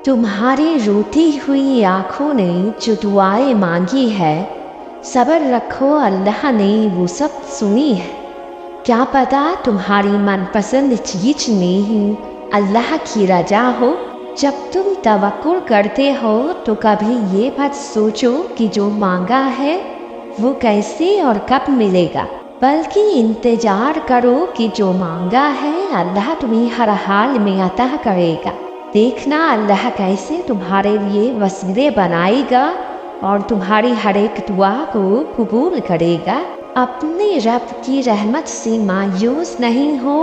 तुम्हारी रोती हुई आंखों ने जो दुआएं मांगी है, सब्र रखो, अल्लाह ने वो सब सुनी है। क्या पता तुम्हारी मनपसंद चीज में ही अल्लाह की रजा हो। जब तुम तवक्कुल करते हो तो कभी ये मत सोचो कि जो मांगा है वो कैसे और कब मिलेगा, बल्कि इंतजार करो कि जो मांगा है अल्लाह तुम्हें हर हाल में अता करेगा। देखना अल्लाह कैसे तुम्हारे लिए वसीले बनाएगा और तुम्हारी हर एक दुआ को कबूल करेगा। अपने रब की रहमत से मायूस नहीं हो।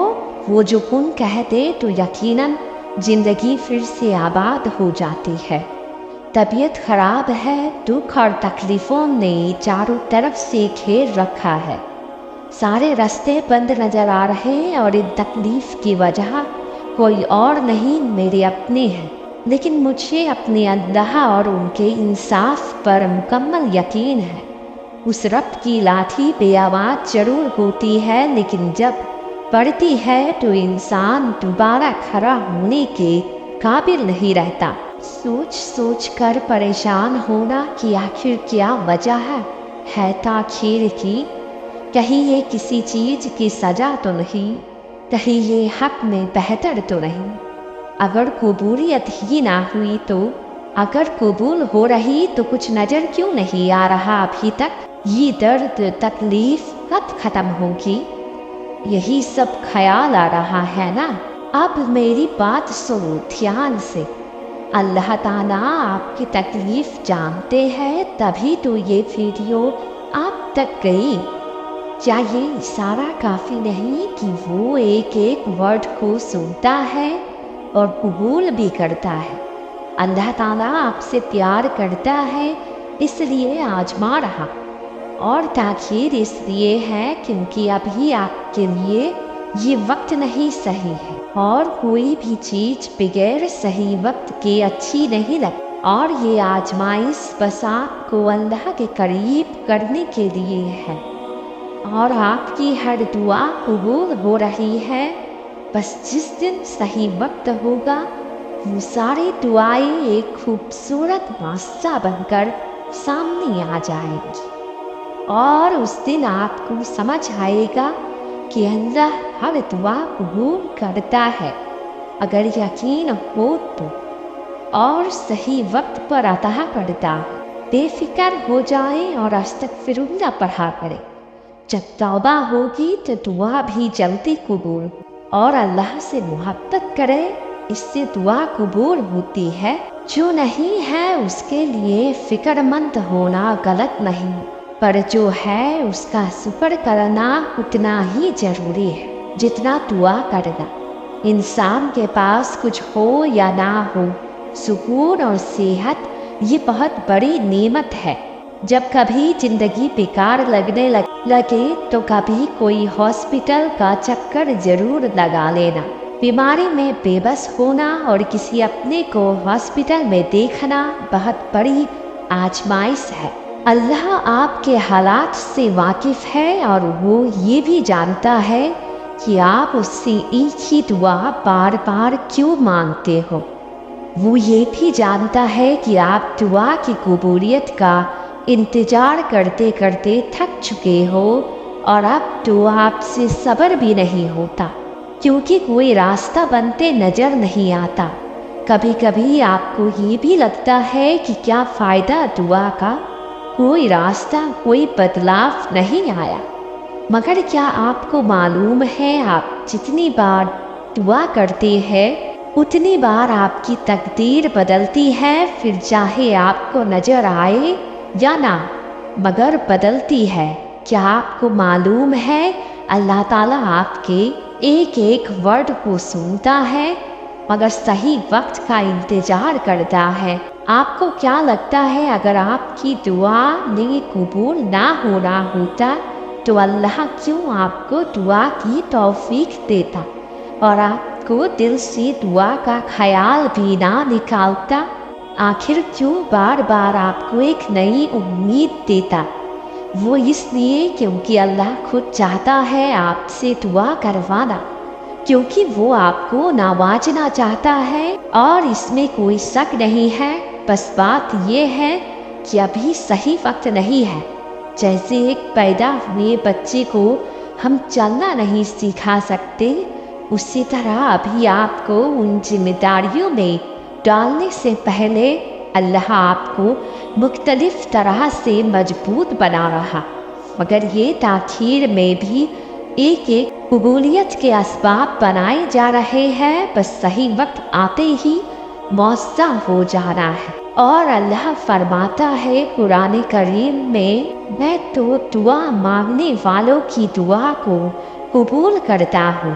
वो जो कुन कहते तो यकीनन जिंदगी फिर से आबाद हो जाती है। तबीयत खराब है, दुख और तकलीफों ने चारों तरफ से घेर रखा है। सारे रास्ते बंद नजर आ रहे हैं और इन तकलीफ की वजह कोई और नहीं, मेरे अपने हैं। लेकिन मुझे अपने अल्लाह और उनके इंसाफ पर मुकम्मल यकीन है। उस रब की लाठी बेआवाज़ जरूर होती है, लेकिन जब पड़ती है तो इंसान दोबारा खड़ा होने के काबिल नहीं रहता। सोच सोच कर परेशान होना कि आखिर क्या वजह है ताखीर की। कहीं ये किसी चीज़ की सजा तो नहीं, कहीं ये हक में बेहतर तो नहीं। अगर कबूलियत ही ना हुई तो, अगर कबूल हो रही तो कुछ नज़र क्यों नहीं आ रहा अभी तक। ये दर्द तकलीफ कब ख़त्म होगी, यही सब ख्याल आ रहा है ना। अब मेरी बात सुनो ध्यान से। अल्लाह ताला आपकी तकलीफ जानते हैं, तभी तो ये वीडियो आप तक गई। क्या ये इशारा काफ़ी नहीं कि वो एक एक वर्ड को सुनता है और कबूल भी करता है। अल्लाह ताला आपसे प्यार करता है, इसलिए आजमा रहा। और ताखीर इसलिए है क्योंकि अभी आपके लिए ये वक्त नहीं सही है, और कोई भी चीज़ बगैर सही वक्त के अच्छी नहीं लगती। और ये आजमाइश बस आपको अल्लाह के करीब करने के लिए है, और आपकी हर दुआ कबूल हो रही है। बस जिस दिन सही वक्त होगा वो सारी दुआएं एक खूबसूरत नाश्ता बनकर सामने आ जाएंगी, और उस दिन आपको समझ आएगा कि अल्लाह हर दुआ कबूल करता है अगर यकीन हो तो, और सही वक्त पर अता करता है। बेफिक्र हो जाए और अस्तगफिरुल्लाह पढ़ा करें। जब तौबा होगी तो दुआ भी जल्दी कबूल, और अल्लाह से मोहब्बत करे, इससे दुआ कबूल होती है। जो नहीं है उसके लिए फिक्रमंद होना गलत नहीं, पर जो है उसका शुक्र करना उतना ही जरूरी है जितना दुआ करना। इंसान के पास कुछ हो या ना हो, सुकून और सेहत ये बहुत बड़ी नेमत है। जब कभी जिंदगी बेकार लगने लगे तो कभी कोई हॉस्पिटल का चक्कर जरूर लगा लेना। बीमारी में बेबस होना और किसी अपने को हॉस्पिटल में देखना बहुत बड़ी आजमाइश है। अल्लाह आपके हालात से वाकिफ़ है, और वो ये भी जानता है कि आप उससे एक ही दुआ बार बार क्यों मांगते हो। वो ये भी जानता है कि आप दुआ की कबूलियत का इंतज़ार करते करते थक चुके हो, और अब तो आपसे सब्र भी नहीं होता, क्योंकि कोई रास्ता बनते नज़र नहीं आता। कभी कभी आपको ये भी लगता है कि क्या फ़ायदा दुआ का, कोई रास्ता कोई बदलाव नहीं आया। मगर क्या आपको मालूम है, आप जितनी बार दुआ करते हैं उतनी बार आपकी तकदीर बदलती है, फिर चाहे आपको नज़र आए या ना, मगर बदलती है। क्या आपको मालूम है अल्लाह ताला आपके एक एक वर्ड को सुनता है, मगर सही वक्त का इंतज़ार करता है। आपको क्या लगता है अगर आपकी दुआ ने कबूल ना होना होता तो अल्लाह क्यों आपको दुआ की तौफीक देता, और आपको दिल से दुआ का ख्याल भी ना निकालता। आखिर क्यों बार बार आपको एक नई उम्मीद देता। वो इसलिए क्योंकि अल्लाह खुद चाहता है आपसे दुआ करवाना, क्योंकि वो आपको नवाजना चाहता है اور اس میں کوئی شک نہیں ہے، بس بات یہ ہے کہ ابھی صحیح وقت نہیں ہے۔ جیسے ایک پیدا ہوئے بچے کو ہم چلنا نہیں سکھا سکتے، اسی طرح ابھی آپ کو ان ذمہ داریوں میں ڈالنے سے پہلے اللہ آپ کو مختلف طرح سے مضبوط بنا رہا، مگر یہ تاخیر میں بھی ایک ایک قبولیت کے اسباب بنائے جا رہے ہیں، بس صحیح وقت آتے ہی معجزہ ہو جانا ہے۔ اور اللہ فرماتا ہے قرآن کریم میں تو دعا مانگنے والوں کی دعا کو قبول کرتا ہوں،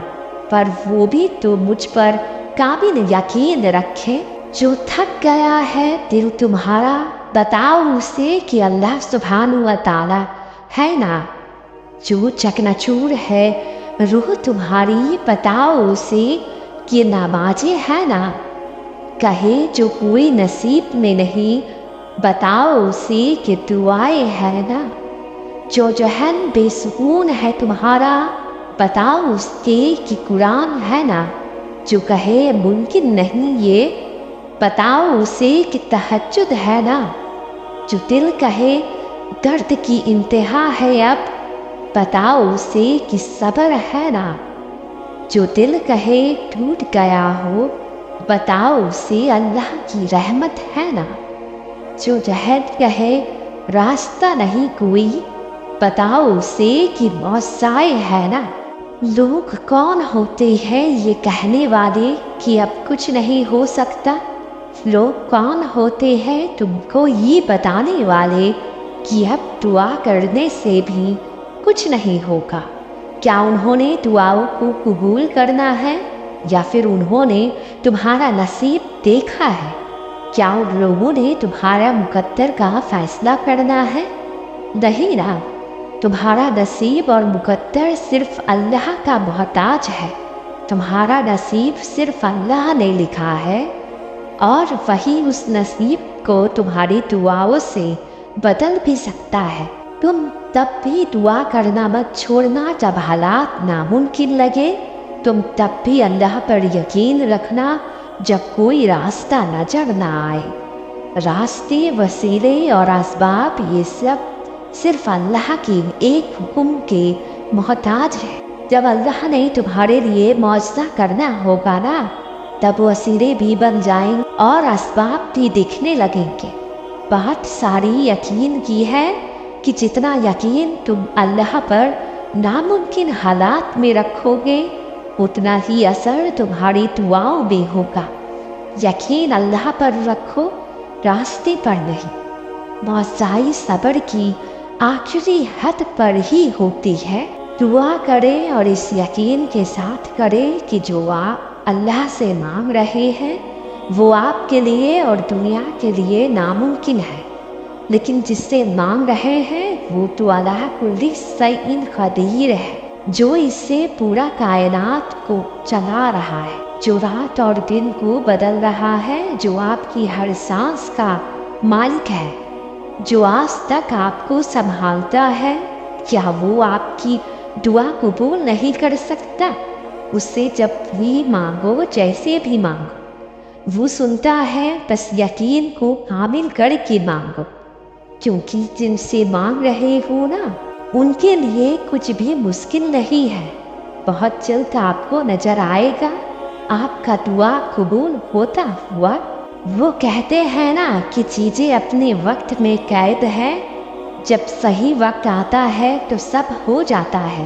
پر وہ بھی تو مجھ پر کامل یقین رکھے۔ جو تھک گیا ہے دل تمہارا، بتاؤ اسے کہ اللہ سبحانہ و تعالی ہے نا۔ جو چکناچور ہے روح تمہاری، بتاؤ اسے کہ نمازیں ہے نا۔ کہے جو کوئی نصیب میں نہیں، بتاؤ اسے کہ دعائیں ہے نا۔ جو ذہن بے سکون ہے تمہارا، بتاؤ اس کے کہ قرآن ہے نا۔ جو کہے ممکن نہیں یہ، بتاؤ اسے کہ تہجد ہے نا۔ جو دل کہے درد کی انتہا ہے اب، بتاؤ اسے کہ صبر ہے نا۔ جو دل کہے ٹوٹ گیا ہو، بتاؤ اسے اللہ کی رحمت ہے نا۔ جو جہد کہے راستہ نہیں کوئی، بتاؤ اسے کہ معجزہ ہے نا۔ لوگ کون ہوتے ہیں یہ کہنے والے کہ اب کچھ نہیں ہو سکتا؟ لوگ کون ہوتے ہیں تم کو یہ بتانے والے کہ اب دعا کرنے سے بھی کچھ نہیں ہوگا؟ کیا انہوں نے دعاؤں کو قبول کرنا ہے یا پھر انہوں نے تمہارا نصیب دیکھا ہے؟ کیا ان لوگوں نے تمہارا مقدر کا فیصلہ کرنا ہے؟ نہیں نا، تمہارا نصیب اور مقدر صرف اللہ کا محتاج ہے۔ تمہارا نصیب صرف اللہ نے لکھا ہے، اور وہی اس نصیب کو تمہاری دعاؤں سے بدل بھی سکتا ہے۔ تم تب بھی دعا کرنا مت چھوڑنا جب حالات ناممکن لگے، تم تب بھی اللہ پر یقین رکھنا جب کوئی راستہ نظر نہ آئے۔ راستے، وسیلے اور اسباب یہ سب صرف اللہ کے ایک حکم کے محتاج ہے۔ جب اللہ نے تمہارے لیے معجزہ کرنا ہوگا نا، تب وسیلے بھی بن جائیں اور اسباب بھی دکھنے لگیں گے۔ بات ساری یقین کی ہے کہ جتنا یقین تم اللہ پر ناممکن حالات میں رکھو گے، اتنا ہی اثر تمہاری دعاؤں میں ہوگا۔ یقین اللہ پر رکھو، راستے پر نہیں۔ معجزۂ صبر کی آخری حد پر ہی ہوتی ہے۔ دعا کرے اور اس یقین کے ساتھ کرے کہ جو آپ اللہ سے مانگ رہے ہیں وہ آپ کے لیے اور دنیا کے لیے ناممکن ہے، لیکن جس سے مانگ رہے ہیں وہ تو اللہ کل شیء قدیر ہے، جو اس سے پورا کائنات کو چلا رہا ہے، جو رات اور دن کو بدل رہا ہے، جو آپ کی ہر سانس کا مالک ہے، جو آج تک آپ کو سنبھالتا ہے۔ کیا وہ آپ کی دعا قبول نہیں کر سکتا؟ اس سے جب بھی مانگو، جیسے بھی مانگو، وہ سنتا ہے، بس یقین کو کامل کر کے مانگو، کیونکہ جن سے مانگ رہے ہو نا، ان کے لیے کچھ بھی مشکل نہیں ہے۔ بہت جلد آپ کو نظر آئے گا آپ کا دعا قبول ہوتا ہوا۔ وہ کہتے ہیں نا کہ چیزیں اپنے وقت میں قید ہے، جب صحیح وقت آتا ہے تو سب ہو جاتا ہے،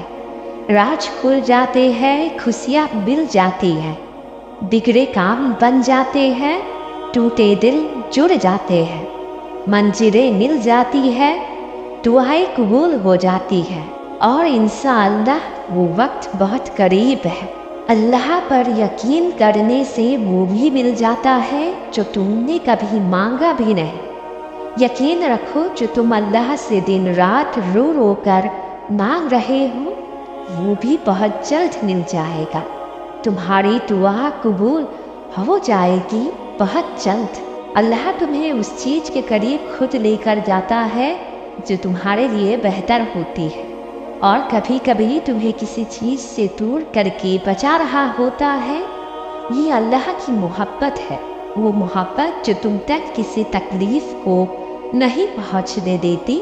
راز کھل جاتے ہیں، خوشیاں مل جاتی ہیں، بگڑے کام بن جاتے ہیں، ٹوٹے دل جڑ جاتے ہیں، منزلیں مل جاتی ہے، دعائیں قبول ہو جاتی ہے، اور انشاءاللہ وہ وقت بہت قریب ہے۔ اللہ پر یقین کرنے سے وہ بھی مل جاتا ہے جو تم نے کبھی مانگا بھی نہیں۔ یقین رکھو جو تم اللہ سے دن رات رو رو کر مانگ رہے ہو وہ بھی بہت جلد مل جائے گا۔ تمہاری دعا قبول ہو جائے گی بہت جلد۔ اللہ تمہیں اس چیز کے قریب خود لے کر جاتا ہے جو تمہارے لیے بہتر ہوتی ہے، اور کبھی کبھی تمہیں کسی چیز سے دور کر کے بچا رہا ہوتا ہے یہ اللہ کی محبت ہے، وہ محبت جو تم تک کسی تکلیف کو نہیں پہنچنے دیتی